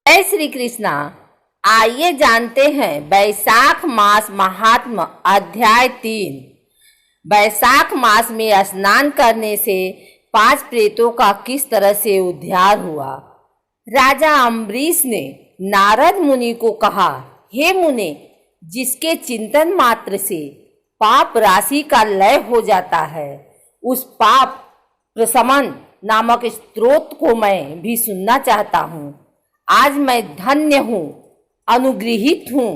जय श्री कृष्णा। आइए जानते हैं वैशाख मास महात्म अध्याय 3। वैशाख मास में स्नान करने से 5 प्रेतों का किस तरह से उद्धार हुआ। राजा अम्बरीश ने नारद मुनि को कहा, हे मुने, जिसके चिंतन मात्र से पाप राशि का लय हो जाता है, उस पाप प्रशमन नामक स्तोत्र को मैं भी सुनना चाहता हूँ। आज मैं धन्य हूँ, अनुगृहित हूँ।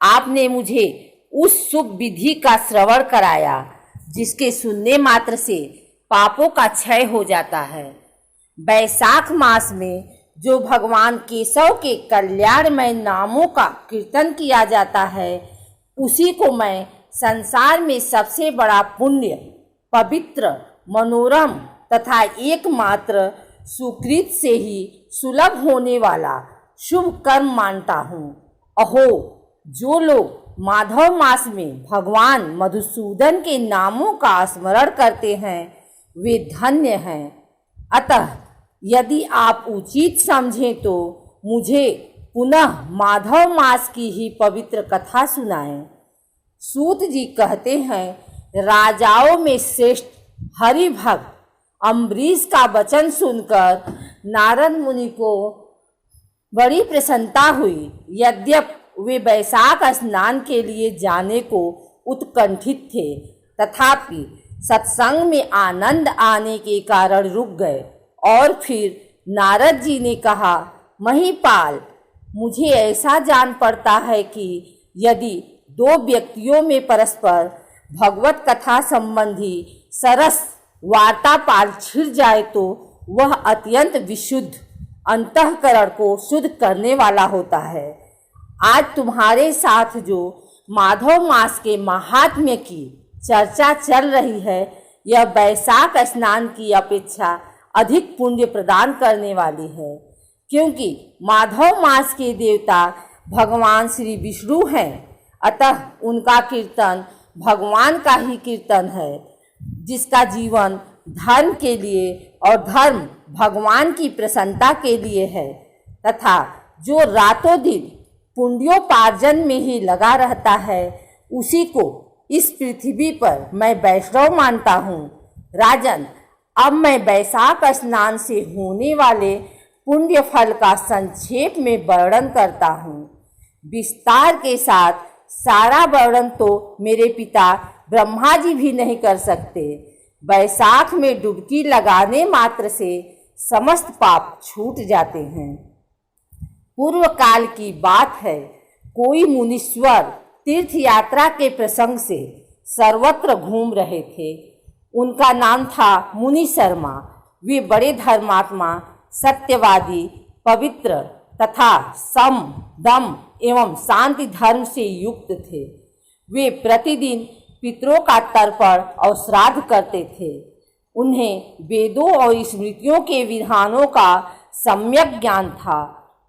आपने मुझे उस शुभ विधि का श्रवण कराया जिसके सुनने मात्र से पापों का क्षय हो जाता है। वैशाख मास में जो भगवान केशव के कल्याणमय नामों का कीर्तन किया जाता है, उसी को मैं संसार में सबसे बड़ा पुण्य, पवित्र, मनोरम तथा एकमात्र सुकृत से ही सुलभ होने वाला शुभ कर्म मानता हूँ। अहो, जो लोग माधव मास में भगवान मधुसूदन के नामों का स्मरण करते हैं, वे धन्य हैं। अतः यदि आप उचित समझें तो मुझे पुनः माधव मास की ही पवित्र कथा सुनाएं। सूत जी कहते हैं, राजाओं में श्रेष्ठ हरिभक्त अम्बरीश का वचन सुनकर नारद मुनि को बड़ी प्रसन्नता हुई। यद्यपि वे वैशाख स्नान के लिए जाने को उत्कंठित थे, तथापि सत्संग में आनंद आने के कारण रुक गए। और फिर नारद जी ने कहा, महिपाल, मुझे ऐसा जान पड़ता है कि यदि 2 व्यक्तियों में परस्पर भगवत कथा संबंधी सरस वार्तापाल छिड़ जाए तो वह अत्यंत विशुद्ध अंतःकरण को शुद्ध करने वाला होता है। आज तुम्हारे साथ जो माधव मास के महात्म्य की चर्चा चल रही है, यह वैशाख स्नान की अपेक्षा अधिक पुण्य प्रदान करने वाली है, क्योंकि माधव मास के देवता भगवान श्री विष्णु हैं। अतः उनका कीर्तन भगवान का ही कीर्तन है, जिसका जीवन धर्म के लिए और धर्म भगवान की प्रसन्नता के लिए है, तथा जो रातों दिन पुण्योपार्जन में ही लगा रहता है, उसी को इस पृथ्वी पर मैं वैष्णव मानता हूँ। राजन, अब मैं वैशाख स्नान से होने वाले पुण्य फल का संक्षेप में वर्णन करता हूँ। विस्तार के साथ सारा वर्णन तो मेरे पिता ब्रह्मा जी भी नहीं कर सकते। वैशाख में डुबकी लगाने मात्र से समस्त पाप छूट जाते हैं। पूर्व काल की बात है, कोई मुनीश्वर तीर्थ यात्रा के प्रसंग से सर्वत्र घूम रहे थे। उनका नाम था मुनि शर्मा। वे बड़े धर्मात्मा, सत्यवादी, पवित्र तथा सम, दम एवं शांति धर्म से युक्त थे। वे प्रतिदिन पितरों का तर्पण और श्राद्ध करते थे। उन्हें वेदों और स्मृतियों के विधानों का सम्यक ज्ञान था।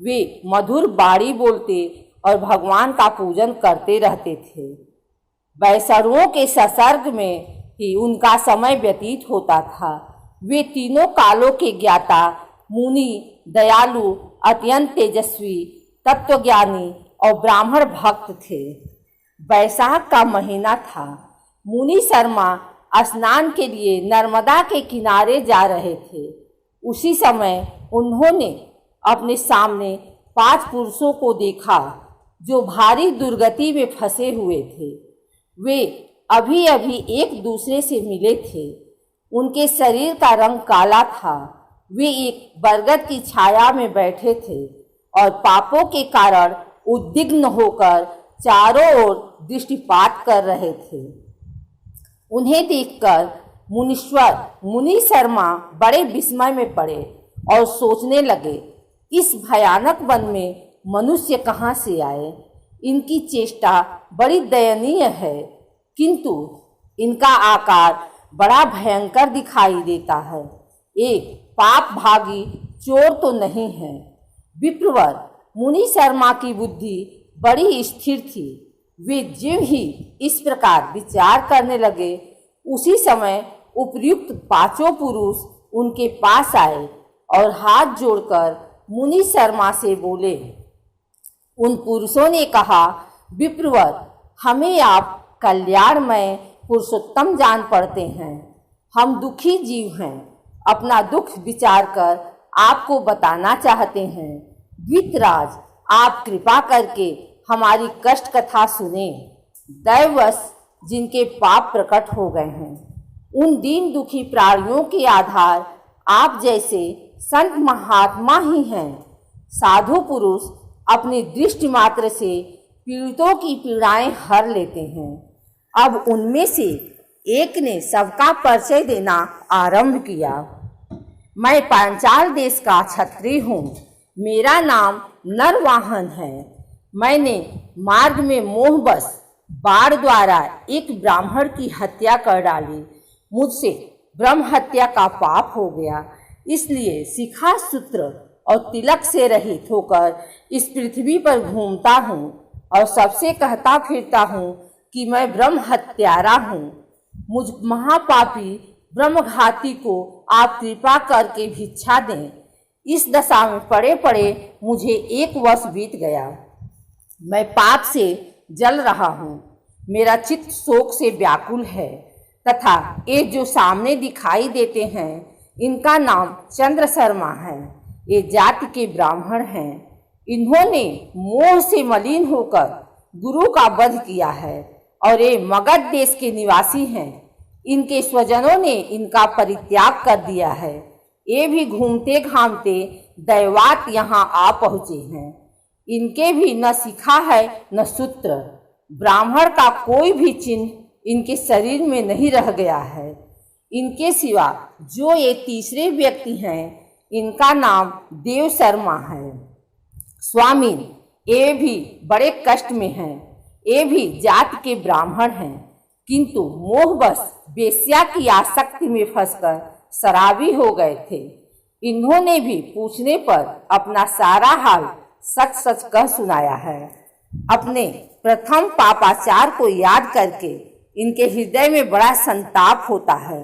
वे मधुर बाणी बोलते और भगवान का पूजन करते रहते थे। वैष्णवों के संसर्ग में ही उनका समय व्यतीत होता था। वे तीनों कालों के ज्ञाता, मुनि, दयालु, अत्यंत तेजस्वी, तत्वज्ञानी और ब्राह्मण भक्त थे। वैशाख का महीना था। मुनि शर्मा स्नान के लिए नर्मदा के किनारे जा रहे थे। उसी समय उन्होंने अपने सामने 5 पुरुषों को देखा जो भारी दुर्गति में फंसे हुए थे। वे अभी अभी एक दूसरे से मिले थे। उनके शरीर का रंग काला था। वे एक बरगद की छाया में बैठे थे और पापों के कारण उद्विग्न होकर चारों ओर दृष्टिपात कर रहे थे। उन्हें देखकर मुनि शर्मा बड़े विस्मय में पड़े और सोचने लगे, इस भयानक वन में मनुष्य कहाँ से आए। इनकी चेष्टा बड़ी दयनीय है, किंतु इनका आकार बड़ा भयंकर दिखाई देता है। एक पाप भागी चोर तो नहीं है। विप्रवर, मुनि शर्मा की बुद्धि बड़ी स्थिर थी। वे ज्यों ही इस प्रकार विचार करने लगे, उसी समय उपर्युक्त 5 पुरुष उनके पास आए और हाथ जोड़कर मुनि शर्मा से बोले। उन पुरुषों ने कहा, विप्रवर, हमें आप कल्याणमय पुरुषोत्तम जान पड़ते हैं। हम दुखी जीव हैं, अपना दुख विचार कर आपको बताना चाहते हैं। द्वितराज, आप कृपा करके हमारी कष्ट कथा सुने। दैववश जिनके पाप प्रकट हो गए हैं, उन दीन दुखी प्राणियों के आधार आप जैसे संत महात्मा ही हैं। साधु पुरुष अपनी दृष्टि मात्र से पीड़ितों की पीड़ाएं हर लेते हैं। अब उनमें से एक ने सबका परिचय देना आरंभ किया। मैं पांचाल देश का क्षत्रिय हूँ। मेरा नाम नरवाहन है। मैंने मार्ग में मोहवश बाण द्वारा एक ब्राह्मण की हत्या कर डाली। मुझसे ब्रह्म हत्या का पाप हो गया, इसलिए शिखा सूत्र और तिलक से रहित होकर इस पृथ्वी पर घूमता हूँ और सबसे कहता फिरता हूँ कि मैं ब्रह्म हत्यारा हूँ। मुझ महापापी ब्रह्मघाती को आप कृपा करके भिक्षा दें। इस दशा में पड़े पड़े मुझे 1 वर्ष बीत गया। मैं पाप से जल रहा हूँ। मेरा चित्त शोक से व्याकुल है तथा ये जो सामने दिखाई देते हैं, इनका नाम चंद्र शर्मा है। ये जाति के ब्राह्मण हैं। इन्होंने मोह से मलिन होकर गुरु का वध किया है और ये मगध देश के निवासी हैं। इनके स्वजनों ने इनका परित्याग कर दिया है। ये भी घूमते घामते दैवात यहाँ आ पहुँचे हैं। इनके भी न शिखा है न सूत्र। ब्राह्मण का कोई भी चिन्ह इनके शरीर में नहीं रह गया है। इनके सिवा जो ये तीसरे व्यक्ति हैं, इनका नाम देव शर्मा है। स्वामी, ये भी बड़े कष्ट में हैं। ये भी जाति के ब्राह्मण हैं, किंतु मोहवश वेश्या की आसक्ति में फंसकर शराबी हो गए थे। इन्होंने भी पूछने पर अपना सारा हाल सच सच कह सुनाया है। अपने प्रथम पापाचार को याद करके इनके हृदय में बड़ा संताप होता है।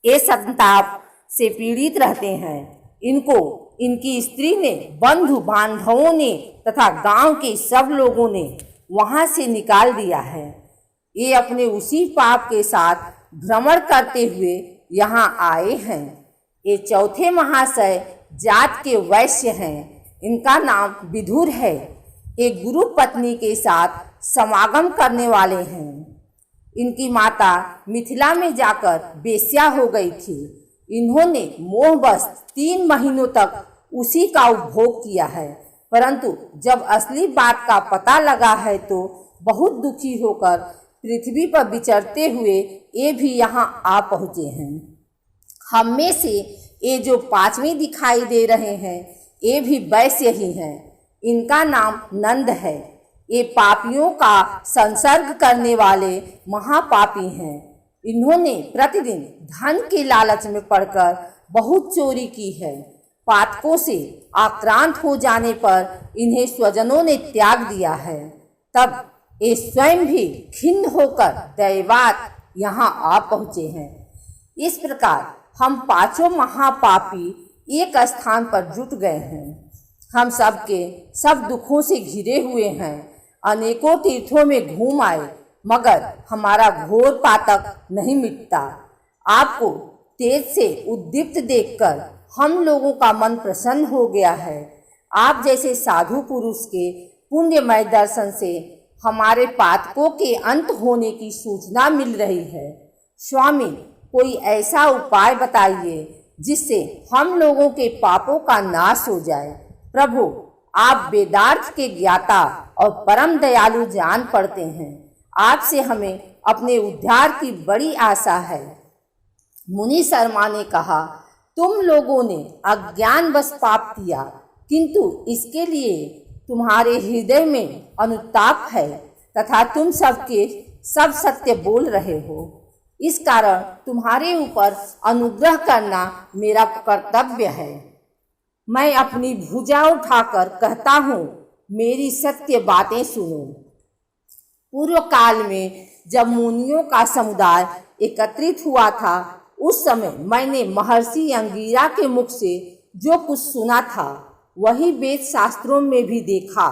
ये संताप से पीड़ित रहते हैं। इनको इनकी स्त्री ने, बंधु बांधवों ने तथा गांव के सब लोगों ने वहां से निकाल दिया है। ये अपने उसी पाप के साथ भ्रमण करते हुए यहाँ आए हैं। ये चौथे महाशय जात के वैश्य हैं। इनका नाम विदुर है। ये गुरु पत्नी के साथ समागम करने वाले हैं। इनकी माता मिथिला में जाकर वेश्या हो गई थी। इन्होंने मोहवश 3 महीनों तक उसी का उपभोग किया है, परंतु जब असली बात का पता लगा है तो बहुत दुखी होकर पृथ्वी पर विचरते हुए ये भी यहाँ आ पहुँचे हैं। हम में से ये जो 5वें दिखाई दे रहे हैं, ये भी वैश्य ही हैं। इनका नाम नंद है। ये पापियों का संसर्ग करने वाले महापापी हैं। इन्होंने प्रतिदिन धन के लालच में पड़कर बहुत चोरी की है। पातकों से आक्रांत हो जाने पर इन्हें स्वजनों ने त्याग दिया है। तब ये स्वयं भी खिन्न होकर दैवात यहाँ आ पहुँचे हैं। इस प्रकार हम 5 महापापी एक स्थान पर जुट गए हैं। हम सबके सब दुखों से घिरे हुए हैं। अनेकों तीर्थों में घूम आए, मगर हमारा घोर पातक नहीं मिटता। आपको तेज से उद्दीप्त देखकर हम लोगों का मन प्रसन्न हो गया है। आप जैसे साधु पुरुष के पुण्यमय दर्शन से हमारे पातकों के अंत होने की सूचना मिल रही है। स्वामी, कोई ऐसा उपाय बताइए जिससे हम लोगों के पापों का नाश हो जाए। प्रभु, आप वेदार्थ के ज्ञाता और परम दयालु जान पड़ते हैं। आपसे हमें अपने उद्धार की बड़ी आशा है। मुनि शर्मा ने कहा, तुम लोगों ने अज्ञानवश पाप किया, किंतु इसके लिए तुम्हारे हृदय में अनुताप है तथा तुम सबके सब सत्य बोल रहे हो। इस कारण तुम्हारे ऊपर अनुग्रह करना मेरा कर्तव्य है। मैं अपनी भुजा उठाकर कहता हूँ, मेरी सत्य बातें सुनो। पूर्व काल में जब मुनियों का समुदाय एकत्रित हुआ था, उस समय मैंने महर्षि अंगिरा के मुख से जो कुछ सुना था वही वेद शास्त्रों में भी देखा।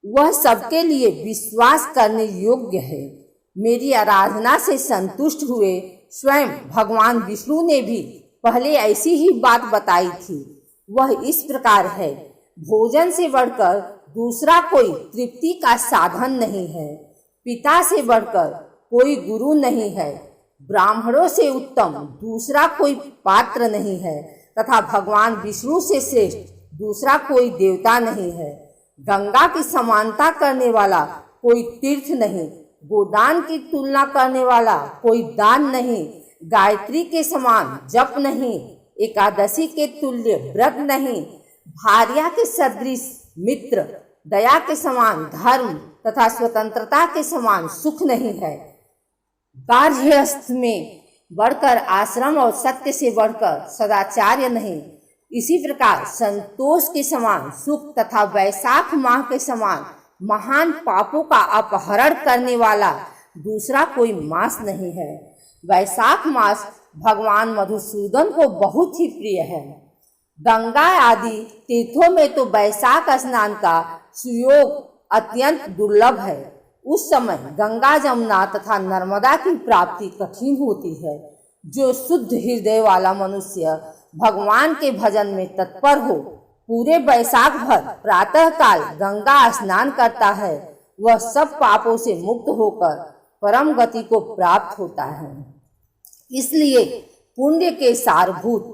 वह सबके लिए विश्वास करने योग्य है। मेरी आराधना से संतुष्ट हुए स्वयं भगवान विष्णु ने भी पहले ऐसी ही बात बताई थी। वह इस प्रकार है, भोजन से बढ़कर दूसरा कोई तृप्ति का साधन नहीं है। पिता से बढ़कर कोई गुरु नहीं है। ब्राह्मणों से उत्तम दूसरा कोई पात्र नहीं है तथा भगवान विष्णु से श्रेष्ठ दूसरा कोई देवता नहीं है। गंगा की समानता करने वाला कोई तीर्थ नहीं। गोदान की तुलना करने वाला कोई दान नहीं। गायत्री के समान जप नहीं। एकादशी के तुल्य व्रत नहीं। भार्या के सदृश मित्र, दया के समान धर्म तथा स्वतंत्रता के समान सुख नहीं है। गार्हस्थ्य में बढ़कर आश्रम और सत्य से बढ़कर सदाचार्य नहीं। इसी प्रकार संतोष के समान सुख तथा वैशाख माह के समान महान पापों का अपहरण करने वाला दूसरा कोई मास नहीं है। वैशाख मास भगवान मधुसूदन को बहुत ही प्रिय है। गंगा आदि तीर्थों में तो वैशाख स्नान का सुयोग अत्यंत दुर्लभ है। उस समय गंगा, जमुना तथा नर्मदा की प्राप्ति कठिन होती है। जो शुद्ध हृदय वाला मनुष्य भगवान के भजन में तत्पर हो, पूरे वैशाख भर प्रातः काल गंगा स्नान करता है, वह सब पापों से मुक्त होकर परम गति को प्राप्त होता है। इसलिए पुण्य के सारभूत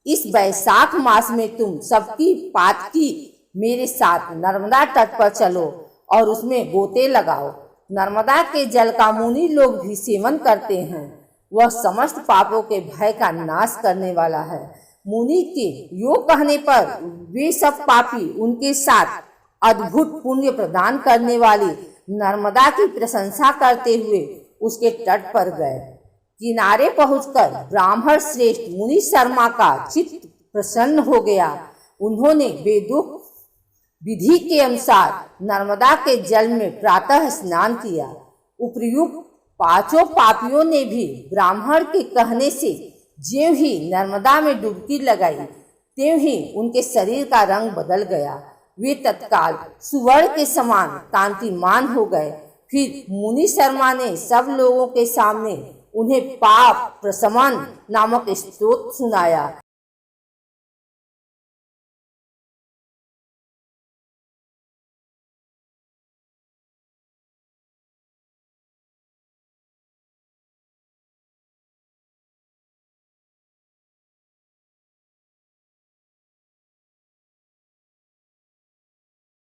इस वैशाख मास में तुम सबकी पातकी मेरे साथ नर्मदा तट पर चलो और उसमें गोते लगाओ। नर्मदा के जल का मुनि लोग भी सेवन करते हैं। वह समस्त पापों के भय का नाश करने वाला है। मुनि के योग कहने पर वे सब पापी उनके साथ अद्भुत पुण्य प्रदान करने वाली नर्मदा की प्रशंसा करते हुए उसके तट पर गए। किनारे पहुंचकर ब्राह्मण श्रेष्ठ मुनि शर्मा का चित्त प्रसन्न हो गया। उन्होंने वेदोक्त विधि के अनुसार नर्मदा के जल में प्रातः स्नान किया। उपर्युक्त पांचों पापियों ने भी ब्राह्मण के कहने से ज्यों ही नर्मदा में डुबकी लगाई, त्यों ही उनके शरीर का रंग बदल गया। वे तत्काल सुवर्ण के समान कांतिमान हो गए। फिर मुनि शर्मा ने सब लोगों के सामने उन्हें पाप प्रशमन नामक स्तोत्र सुनाया।